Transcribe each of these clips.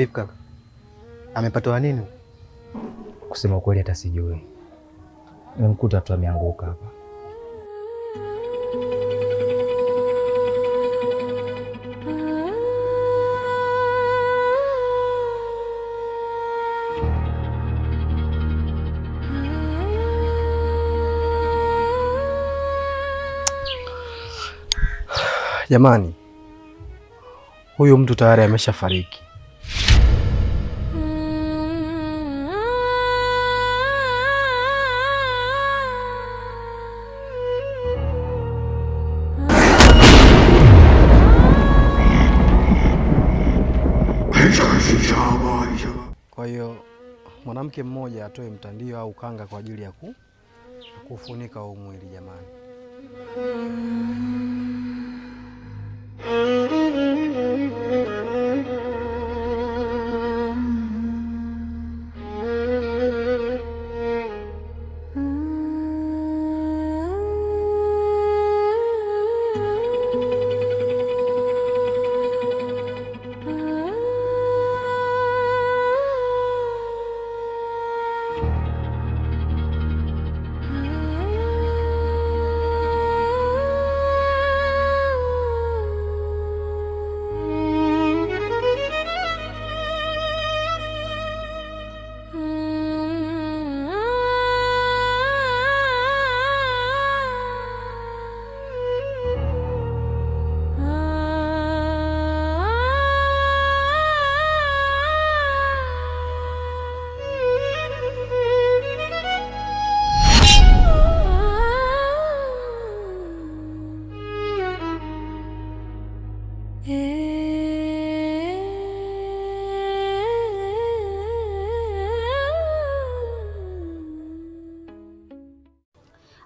Vipi kaka? Amepatwa nini? Kusema ukweli hata sijui. Nimemkuta tu ameanguka hapa. Jamani, huyu mtu tayari ameshafariki. Kwa hiyo mwanamke mmoja atoe mtandio au kanga kwa ajili ya kufunika huu mwili jamani.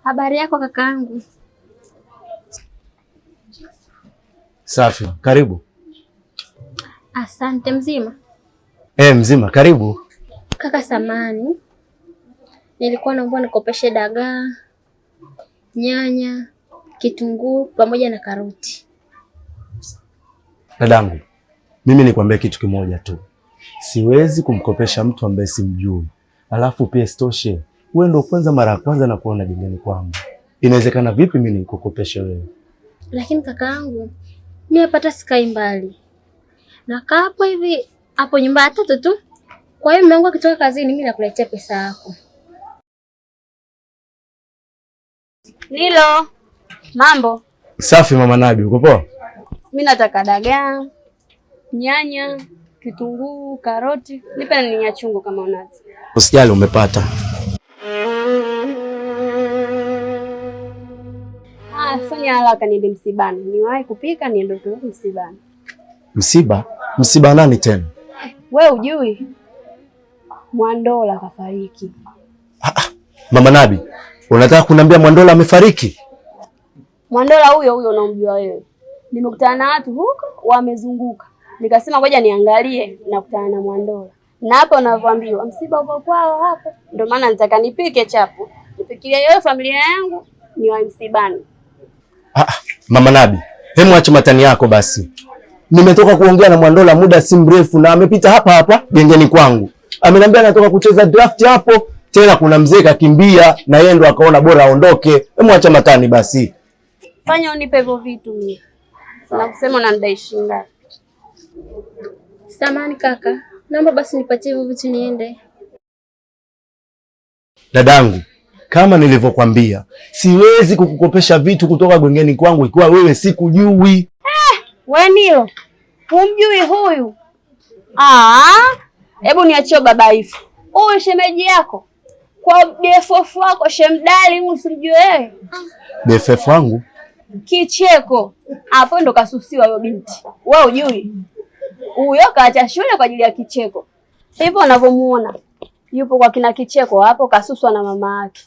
Habari yako kakaangu? Safi, karibu. Asante. Mzima? Mzima, karibu. Kaka samani, nilikuwa naomba nikopeshe dagaa, nyanya, kitunguu pamoja na karoti. Dadangu, mimi nikwambia kitu kimoja tu. Siwezi kumkopesha mtu ambaye simjui. Alafu pia sitoshe, wewe ndio kwanza mara ya kwanza na kuona gengeni kwangu. Inawezekana vipi mimi nikukopeshe wewe? Lakini kakaangu, mimi hapata sikai mbali. Nakaa hapo hivi hapo nyumba ya tatu tu. Kwa hiyo mume wangu akitoka kazini mimi nakuletea pesa yako. Nilo, mambo? Safi mama Nabi, uko poa? Mimi nataka dagaa, nyanya, kitunguu, karoti. Nipe na nyanya chungu kama unazo. Usijali, umepata. Fanya haraka niende msibani. Niwahi kupika niondoke msibani. Msiba? Msiba nani tena? Wewe hujui? Mwandola kafariki. Mama Nabi, unataka kuniambia Mwandola amefariki? Mwandola huyo unamjua wewe. Nimekutana na watu huko wamezunguka. Nikasema ngoja niangalie nakutana na Mwandola. Na hapa unavyoambiwa msiba uko kwao hapa. Ndio maana nataka nipike chapo. Nipikilie yeye familia yangu niwahi msibani. Mama Nabi, hemu acha matani yako basi. Nimetoka kuongea na Mwandola muda si mrefu na amepita hapa gengeni kwangu. Ameniambia anatoka kucheza draft hapo, tena kuna mzee kakimbia na yeye ndo akaona bora aondoke. Hemu acha matani basi. Fanya unipe hivyo vitu mimi. Na kusema unanidai shilingi ngapi? Samahani kaka, naomba basi nipatie hivyo vitu niende. Dadangu, kama nilivyokuambia, siwezi kukukopesha vitu kutoka gengeni kwangu ikiwa wewe sikujui. Wewe Nilo, humjui huyu? Hebu niachie babaifu. Huyu shemeji yako. Kwa BFF wako shemdali usimjue wewe. BFF wangu? Kicheko. Hapo ndo kasusiwa huyo binti. Wewe hujui? Huyo kaacha shule kwa ajili ya Kicheko. Hivyo unavyomuona. Yupo kwa kina Kicheko hapo kasuswa na mama yake.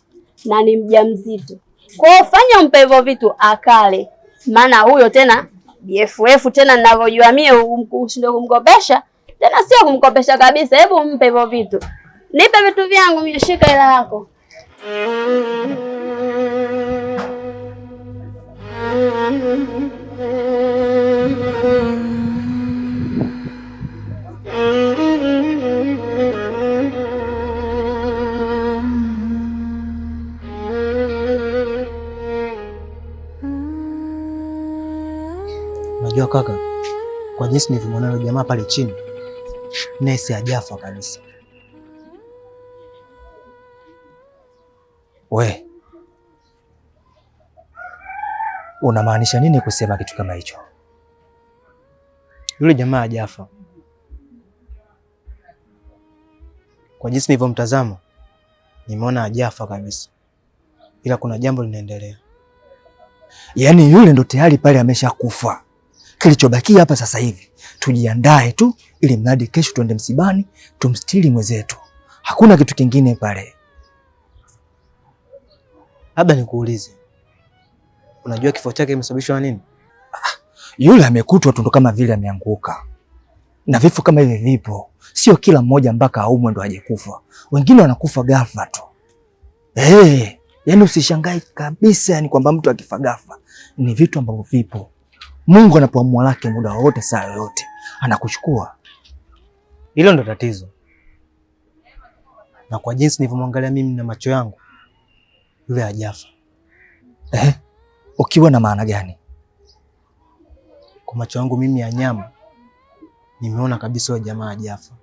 Na ni mjamzito. Kwa hiyo fanya umpe hivyo vitu akale. Maana huyo tena BFF tena ninavyojua mie usinde kumkopesha. Tena sio kumkopesha kabisa. Hebu mpe hivyo vitu. Nipe vitu vyangu mimi, shika hela yako. kaka, kwa jinsi nilivyomwona yule jamaa pale chini, nesi hajafa kabisa. We, unamaanisha nini kusema kitu kama hicho? Yule jamaa hajafa. Kwa jinsi nilivyomtazama, nimeona hajafa kabisa, ila kuna jambo linaendelea. Yaani yule ndo tayari pale ameshakufa. Kilichobakia hapa sasa hivi tujiandae tu, ili mradi kesho tuende msibani tumstiri mwenzetu. Hakuna kitu kingine pale. Labda nikuulize, unajua kifo chake kimesababishwa na nini? Yule amekutwa tu ndo kama vile ameanguka, na vifo kama hivi vipo, sio kila mmoja mpaka aumwe ndo aje kufa. Wengine wanakufa ghafla tu. Yani usishangae kabisa, yani kwamba mtu akifa ghafla. Ni vitu ambavyo vipo. Mungu anapoamua lake muda wote, saa yoyote anakuchukua. Hilo ndo tatizo. Na kwa jinsi nilivyomwangalia mimi na macho yangu, yule hajafa. Ukiwa na maana gani? Kwa macho yangu mimi ya nyama nimeona kabisa yule jamaa hajafa.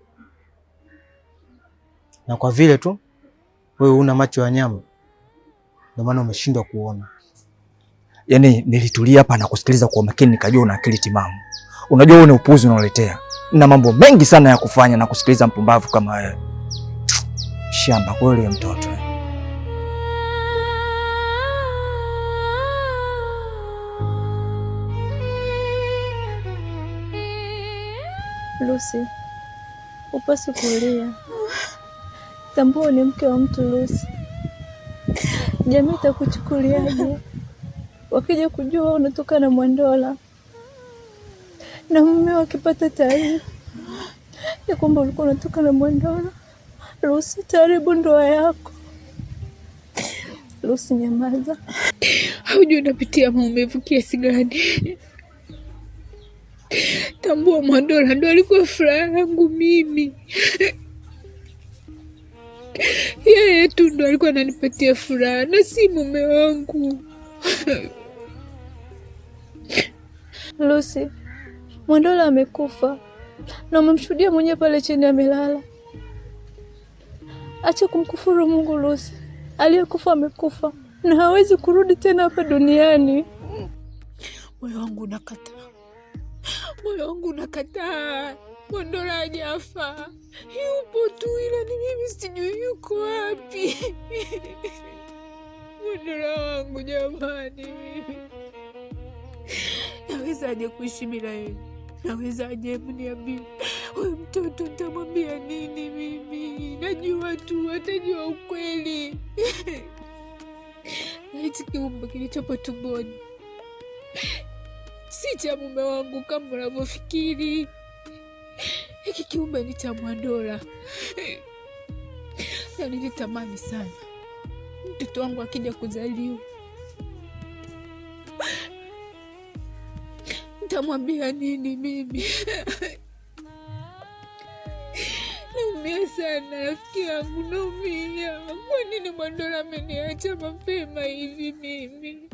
Na kwa vile tu wewe una macho ya nyama, ndio maana umeshindwa kuona. Yaani nilitulia hapa na kusikiliza kwa makini, nikajua una akili timamu. Unajua wewe ni upuzi unaoletea. Na mambo mengi sana ya kufanya na kusikiliza mpumbavu kama wewe. Shamba kweli ya mtoto. Lucy, upasi kulia. Tambua ni mke wa mtu Lucy. Jamii itakuchukuliaje wakija kujua unatoka na Mwandola, na mume wakipata taarifa ya kwamba ulikuwa unatoka na Mwandola? Lucy, taribu ndoa yako. Lucy, nyamaza. Haujui unapitia maumivu kiasi gani. Tambua Mwandola ndo alikuwa furaha yangu mimi. Yeye tu ndo alikuwa ananipatia furaha na si mume wangu. Lucy, Mwandola amekufa na umemshuhudia mwenyewe pale chini amelala. Acha kumkufuru Mungu Lucy. Aliyekufa amekufa na hawezi kurudi tena hapa duniani. Moyo wangu unakataa. Moyo wangu unakataa. Mwandola hajafa. Yupo tu, ila ni mimi sijui yuko wapi. Mwandola wangu jamani. Nawezaje kuishi bila yeye? Nawezaje? Mniambie. Huyu mtoto nitamwambia nini mimi? Najua tu atajua ukweli. Na hichi kiumbe kilichopo tumboni si cha mume wangu kama unavyofikiri. Hiki kiumbe ni cha Mwandola. Na nilitamani sana mtoto wangu akija kuzaliwa nitamwambia nini mimi? Naumia sana rafiki yangu, naumia. Kwa nini Mwandola ameniacha mapema hivi mimi?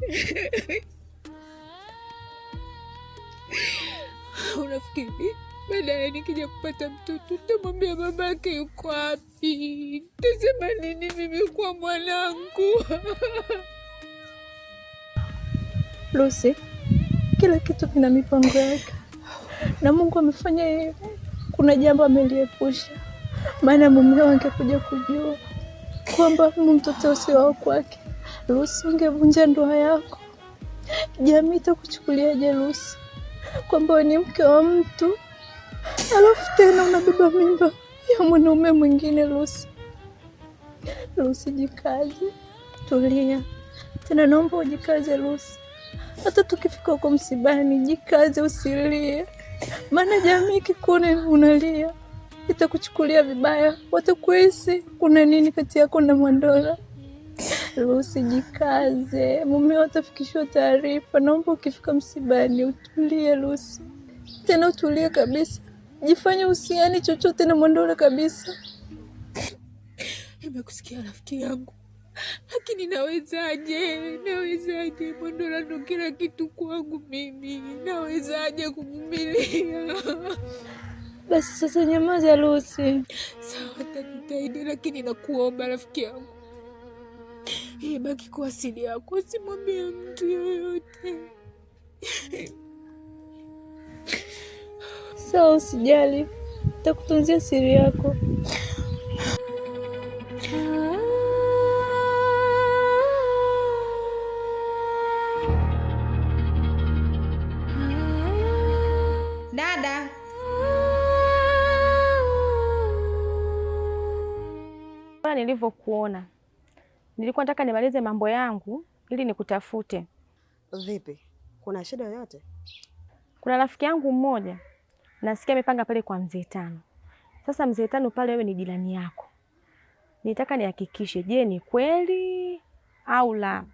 Unafikiri baadaye nikija kupata mtoto nitamwambia babake yuko wapi? Nitasema nini mimi kwa mwanangu? Lucy, kila kitu kina mipango yake, na Mungu amefanya hivyo. Kuna jambo ameliepusha, maana mume wangu angekuja kujua kwamba mtoto sio wako kwake, Lucy, ungevunja ndoa yako. Jamii itakuchukuliaje Lucy, kwamba ni mke wa mtu alafu tena unabeba mimba ya mwanaume mwingine? Lucy, Lucy, jikaze, tulia. Tena naomba ujikaze Lucy. Hata tukifika huko msibani, jikaze, usilie. Maana jamii ikikuona unalia itakuchukulia vibaya. Watakuhisi kuna nini kati yako na Mwandola. Lucy, jikaze. Mume watafikishwa taarifa. Naomba ukifika msibani utulie Lucy. Tena utulie kabisa. Jifanye usiani chochote na Mwandola kabisa. Nimekusikia rafiki yangu. lakini nawezaje? Mondola ndo kila kitu kwangu mimi, nawezaje kuvumilia? Basi sasa nyamaza Lucy. Sawa, nitajitahidi, lakini nakuomba rafiki yangu, baki kwa siri yako, usimwambie mtu yoyote. Sawa, usijali, nitakutunzia siri yako. Dada, nilivyokuona nilikuwa nataka nimalize mambo yangu ili nikutafute. Vipi? Kuna shida yoyote? Kuna rafiki yangu mmoja nasikia amepanga pale kwa Mzee Tano. Sasa Mzee Tano pale, wewe ni jirani yako, nitaka nihakikishe, je, ni kweli au la?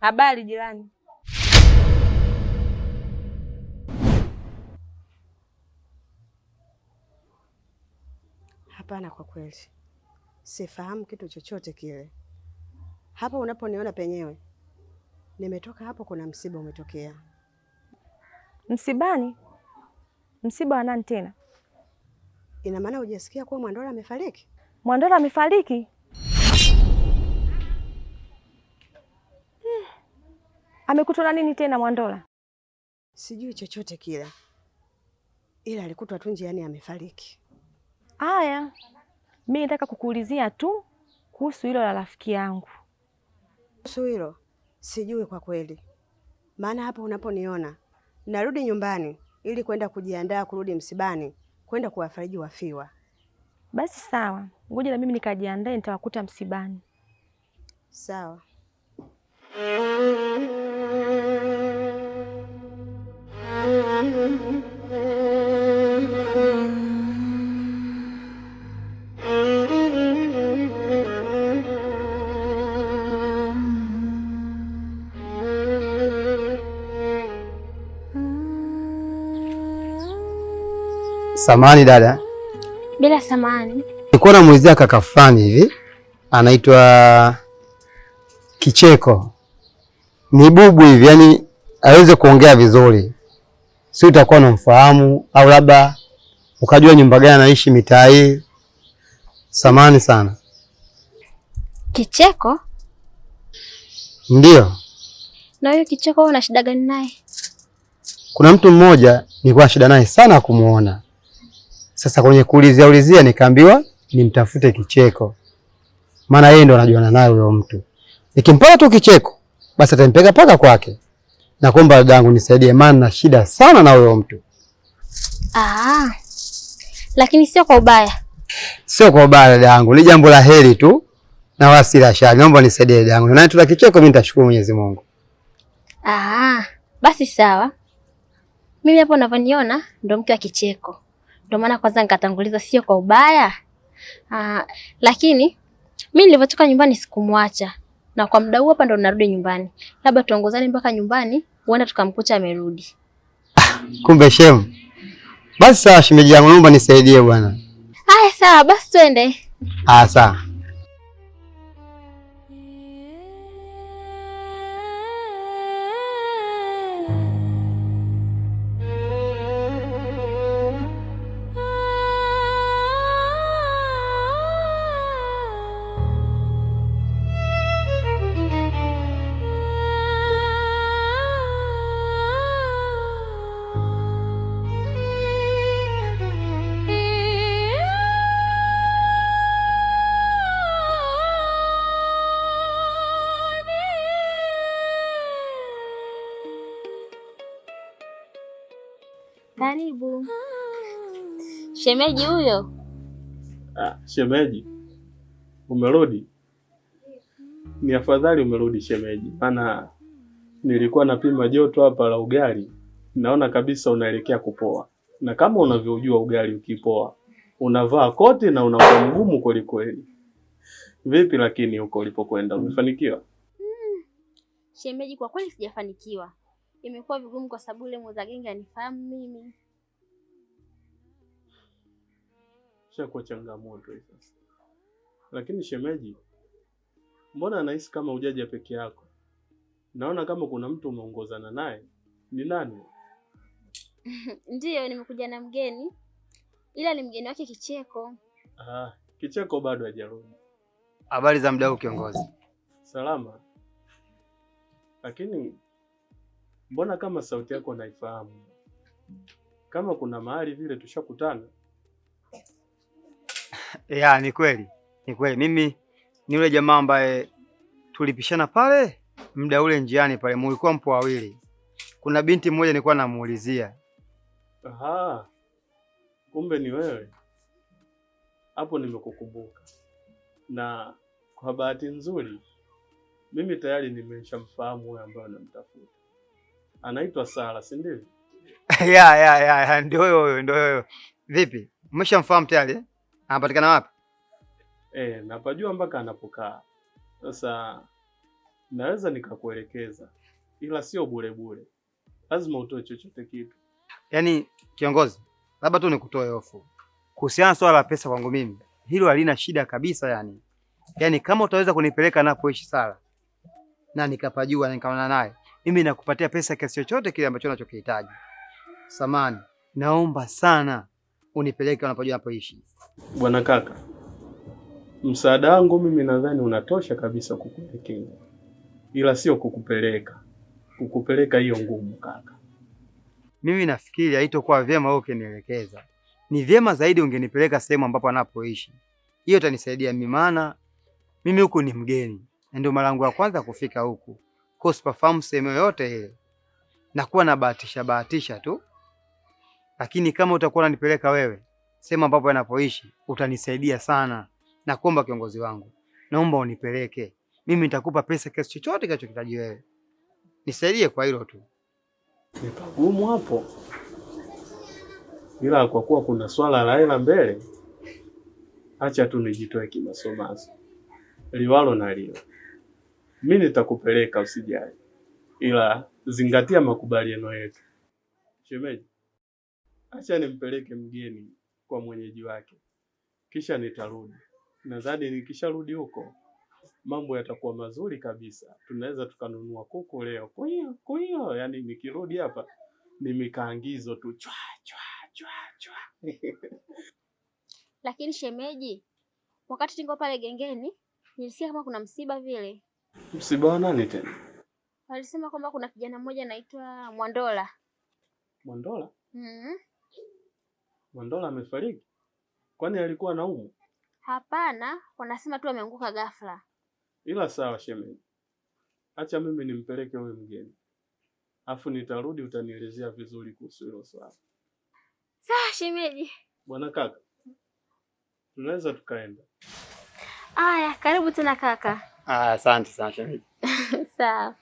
Habari jirani. Hapana, kwa kweli sifahamu kitu chochote kile. Hapa unaponiona penyewe, nimetoka hapo, kuna msiba umetokea. Msibani? Msiba wa nani tena? Ina maana hujasikia kuwa Mwandola amefariki? Mwandola amefariki? Amekutwa na nini tena Mwandola? Sijui chochote kile, ila alikutwa tu njiani amefariki. Haya, mimi nataka kukuulizia tu kuhusu hilo la rafiki yangu. Kuhusu hilo sijui kwa kweli, maana hapo unaponiona narudi nyumbani ili kwenda kujiandaa kurudi msibani, kwenda kuwafariji wafiwa. Basi sawa, ngoja na mimi nikajiandae, nitawakuta msibani. Sawa. Samahani dada. Bila samahani. Nilikuwa namuulizia kaka fulani hivi, anaitwa Kicheko. Ni bubu hivi, yani aweze kuongea vizuri. Si utakuwa unamfahamu au labda ukajua nyumba gani anaishi mitaa hii. Samahani sana. Kicheko? Ndio. Na huyo Kicheko una shida gani naye? Kuna mtu mmoja nilikuwa na shida naye sana kumuona. Sasa kwenye kuulizia nikaambiwa nimtafute Kicheko, maana yeye ndo anajuana naye huyo mtu. Nikimpata tu Kicheko basi atanipeleka paka kwake. Na kuomba dadangu nisaidie, maana na shida sana na huyo mtu. Lakini sio kwa ubaya. Sio kwa ubaya dadangu, ni jambo la heri tu na wasi la shari. Naomba nisaidie dadangu. Na tu Kicheko, mimi nitashukuru Mwenyezi Mungu. Basi sawa. Mimi hapo unavyoniona ndo mke wa Kicheko. Ndio maana kwanza nikatanguliza sio kwa ubaya. Lakini mimi nilivyotoka nyumbani sikumwacha. Na kwa muda huu hapa ndo narudi nyumbani. Labda tuongozane mpaka nyumbani, uenda tukamkuta amerudi. Kumbe shemu. Basi sawa shemeji yangu, naomba nisaidie bwana. Haya sawa, basi twende. Sawa. Karibu. Shemeji huyo. Shemeji, umerudi? Ni afadhali umerudi shemeji, maana nilikuwa napima joto hapa la ugali, naona kabisa unaelekea kupoa. na kama unavyojua ugali ukipoa unavaa koti na unakuwa mgumu kweli kweli. Vipi lakini huko ulipokwenda umefanikiwa? Shemeji, kwa kweli sijafanikiwa. Imekuwa vigumu kwa sababu yule muuza genge anifahamu mimi. Shakuwa changamoto hii sasa. Lakini shemeji, mbona nahisi kama hujaja peke yako? Naona kama kuna mtu umeongozana naye. Ni nani? Ndiyo, nimekuja na mgeni, ila ni mgeni wake Kicheko. Kicheko bado hajarudi. Habari za muda huu kiongozi? Salama. Lakini mbona kama sauti yako naifahamu? Kama kuna mahali vile tushakutana. Ya, ni kweli. Ni kweli. Mimi ni yule jamaa ambaye tulipishana pale muda ule njiani pale, mlikuwa mpo wawili. Kuna binti mmoja nilikuwa namuulizia. Kumbe ni wewe. Hapo nimekukumbuka. Na kwa bahati nzuri mimi tayari nimeshamfahamu wewe ambaye unamtafuta. Anaitwa Sara, si ndivyo? Ya, ndio huyo. Vipi? Umeshamfahamu tayari? Anapatikana wapi? Napajua mpaka anapokaa. Sasa naweza nikakuelekeza, ila sio bure. Lazima utoe chochote kitu. Yaani kiongozi, labda tu nikutoe hofu. Kuhusiana swala la pesa kwangu mimi, hilo halina shida kabisa yani. Yaani kama utaweza kunipeleka napoishi Sara na nikapajua na nikaona naye, mimi nakupatia pesa kiasi chochote kile ambacho unachokihitaji. Samani, naomba sana unipeleke unapojua napoishi. Bwana kaka, msaada wangu mimi nadhani unatosha kabisa kukuelekeza. Ila sio kukupeleka. Kukupeleka hiyo ngumu kaka. Mimi nafikiri haitakuwa vyema wewe ukinielekeza. Ni vyema zaidi ungenipeleka sehemu ambapo anapoishi. Hiyo itanisaidia mimi, maana mimi huku ni mgeni. Ndio mara yangu ya kwanza kufika huku. Kwa sipafahamu sehemu yoyote ile. Nakuwa na bahatisha tu. Lakini kama utakuwa unanipeleka wewe sehemu ambapo anapoishi, utanisaidia sana. Nakuomba kiongozi wangu, naomba unipeleke. Mimi nitakupa pesa kiasi chochote kinachokitaji wewe. Nisaidie kwa hilo tu. Ni pagumu hapo. Ila kwa kuwa kuna swala la hela mbele, acha tu nijitoe kimasomaso. Liwalo na liwe. Mimi nitakupeleka usijali. Ila zingatia makubaliano yetu. Shemeji, acha nimpeleke mgeni kwa mwenyeji wake. Kisha nitarudi. Nadhani nikisharudi huko mambo yatakuwa mazuri kabisa. Tunaweza tukanunua kuku leo. Kwa hiyo yani nikirudi hapa ni mikaangizo tu chwa. Lakini shemeji, wakati niko pale gengeni nilisikia kama kuna msiba vile. Msiba wa nani tena? Walisema kwamba kuna kijana mmoja anaitwa Mwandola. Mwandola? Mwandola amefariki? Kwani alikuwa anaumwa? Hapana, wanasema tu ameanguka ghafla. Ila sawa shemeji. Acha mimi nimpeleke huyo mgeni. Afu nitarudi utanielezea vizuri kuhusu hilo swala. Sawa shemeji. Bwana kaka, tunaweza tukaenda. Aya, karibu tena kaka. Asante sana shemeji. Sawa.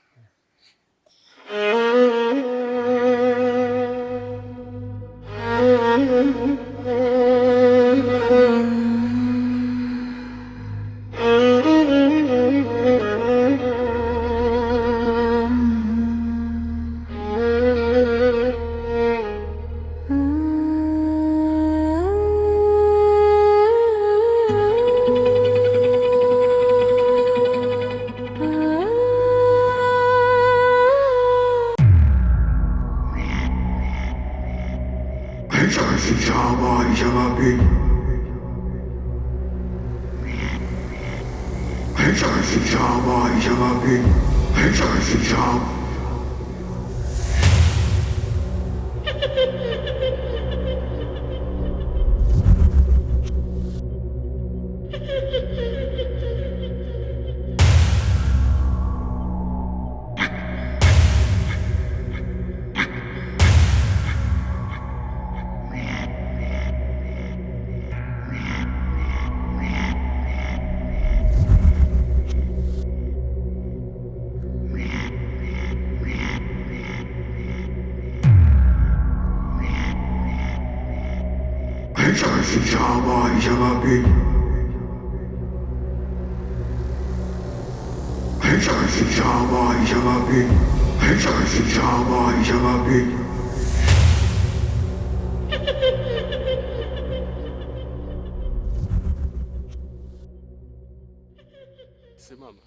Simama.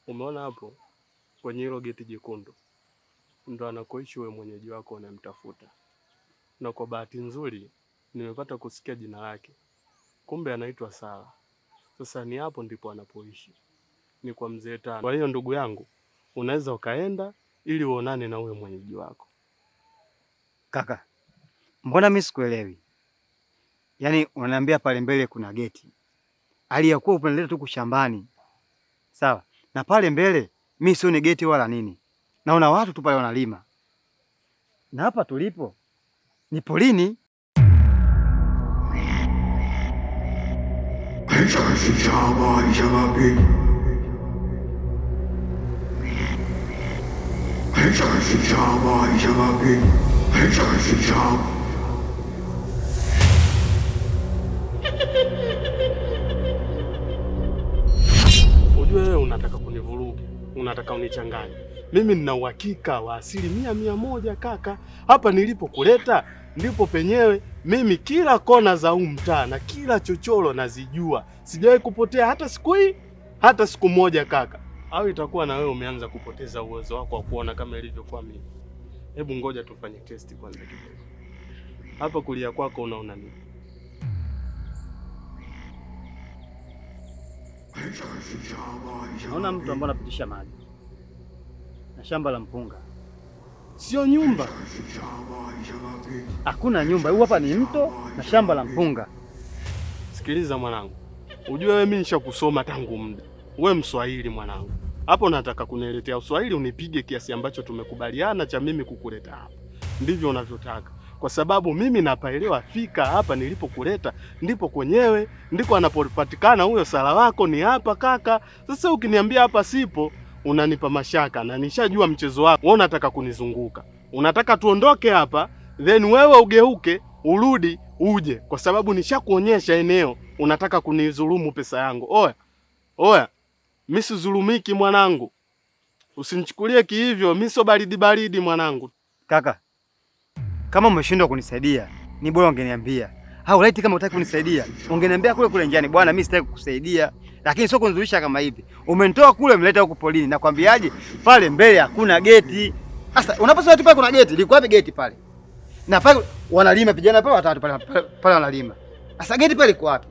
Umeona hapo kwenye hilo geti jekundu ndo anakoishi wewe mwenyeji wako unamtafuta, na kwa bahati nzuri nimepata kusikia jina lake, kumbe anaitwa Sara. Sasa ni hapo ndipo anapoishi, ni kwa mzee Tano. Kwa hiyo ndugu yangu, unaweza ukaenda ili uonane na wewe mwenyeji wako. Kaka, mbona mimi sikuelewi? Yaani unaniambia pale mbele kuna geti, aliyakuwa upendelea tu kushambani, sawa? Na pale mbele mimi sioni geti wala nini, naona watu tu pale wanalima, na hapa tulipo ni polini. Ujue wewe unataka kunivuruga, unataka unichanganye. Mimi nina uhakika wa 100% kaka. Hapa nilipokuleta ndipo penyewe. Mimi kila kona za huu mtaa na kila chochoro nazijua. Sijawahi kupotea hata siku hii, hata siku moja kaka. Au itakuwa na wewe umeanza kupoteza uwezo wako wa kuona kama ilivyokuwa mimi. Hebu ngoja tufanye test kwanza kidogo. Hapa kulia kwako unaona nini? Naona mtu ambaye anapitisha maji na shamba la mpunga. Sio nyumba. Hakuna nyumba. Huu hapa ni mto na shamba la mpunga. Sikiliza mwanangu. Ujue wewe mimi nishakusoma tangu muda. Wewe Mswahili mwanangu. Hapo nataka kuniletea Uswahili unipige kiasi ambacho tumekubaliana cha mimi kukuleta hapa. Ndivyo unavyotaka. Kwa sababu mimi napaelewa fika hapa nilipokuleta ndipo kwenyewe ndiko anapopatikana huyo Sara wako ni hapa kaka. Sasa ukiniambia hapa sipo unanipa mashaka na nishajua mchezo wako. Wewe unataka kunizunguka. Unataka tuondoke hapa then wewe ugeuke urudi uje kwa sababu nishakuonyesha eneo unataka kunidhulumu pesa yangu. Oya. Oya. Mimi sizulumiki mwanangu. Usinichukulie kihivyo, mimi sio baridi mwanangu. Kaka, kama umeshindwa kunisaidia, ni bora ungeniambia. Au laiti kama unataka kunisaidia, ungeniambia kule njiani, bwana mimi sitaki kukusaidia. Lakini sio kunizuisha kama hivi. Umenitoa kule umeleta huko polini. Nakwambiaje? Pale mbele hakuna geti. Sasa unaposema tu pale kuna geti, liko wapi geti pale? Na pale wanalima vijana pale watatu pale wanalima. Sasa geti pale liko wapi?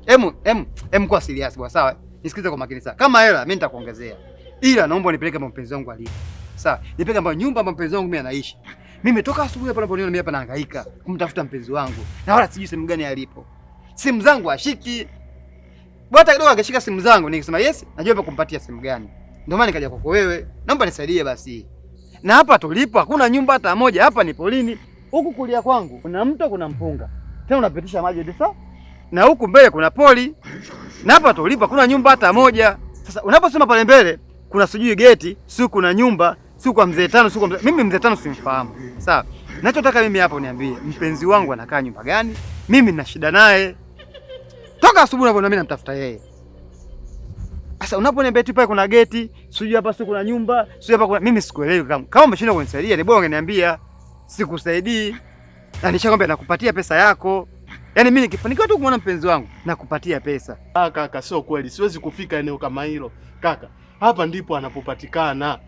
Em kwa serious bwana, sawa? Nisikilize kwa makini sana. Kama hela mimi nitakuongezea. Ila naomba unipeleke kwa mpenzi wangu alipo. Sawa? Nipeleke kwa nyumba ambapo mpenzi wangu mimi anaishi. Mimi toka asubuhi hapa naponiona mimi hapa nahangaika kumtafuta mpenzi wangu. Na wala sijui sehemu gani alipo. Simu zangu ashiki. Bwana kidogo angeshika simu zangu nikisema yes, najua hapa kumpatia simu gani. Ndio maana nikaja kwako wewe. Naomba nisaidie basi. Na hapa tulipo hakuna nyumba hata moja, hapa ni polini. Huku kulia kwangu kuna mto, kuna mpunga. Tena unapitisha maji ndisa? Na huku mbele kuna poli. Na hapa tulipo kuna nyumba hata moja. Sasa unaposema pale mbele kuna sijui geti, si kuna nyumba, si kwa mzee Tano, si kwa mzee. Mimi mzee Tano simfahamu. Sawa. Ninachotaka mimi hapa uniambie, mpenzi wangu anakaa nyumba gani? Mimi nina shida naye. Toka asubuhi unaponiambia mimi namtafuta yeye. Sasa unaponiambia tu pale kuna geti, sijui hapa si kuna nyumba, sijui hapa kuna, mimi sikuelewi kama. Kama umeshindwa kunisaidia, ni bora ungeniambia. Sikusaidii. Na nishakwambia nakupatia pesa yako. Yaani mimi nikifanikiwa tu kumwona mpenzi wangu nakupatia pesa. Kaka, sio kweli. Siwezi kufika eneo kama hilo. Kaka, hapa ndipo anapopatikana.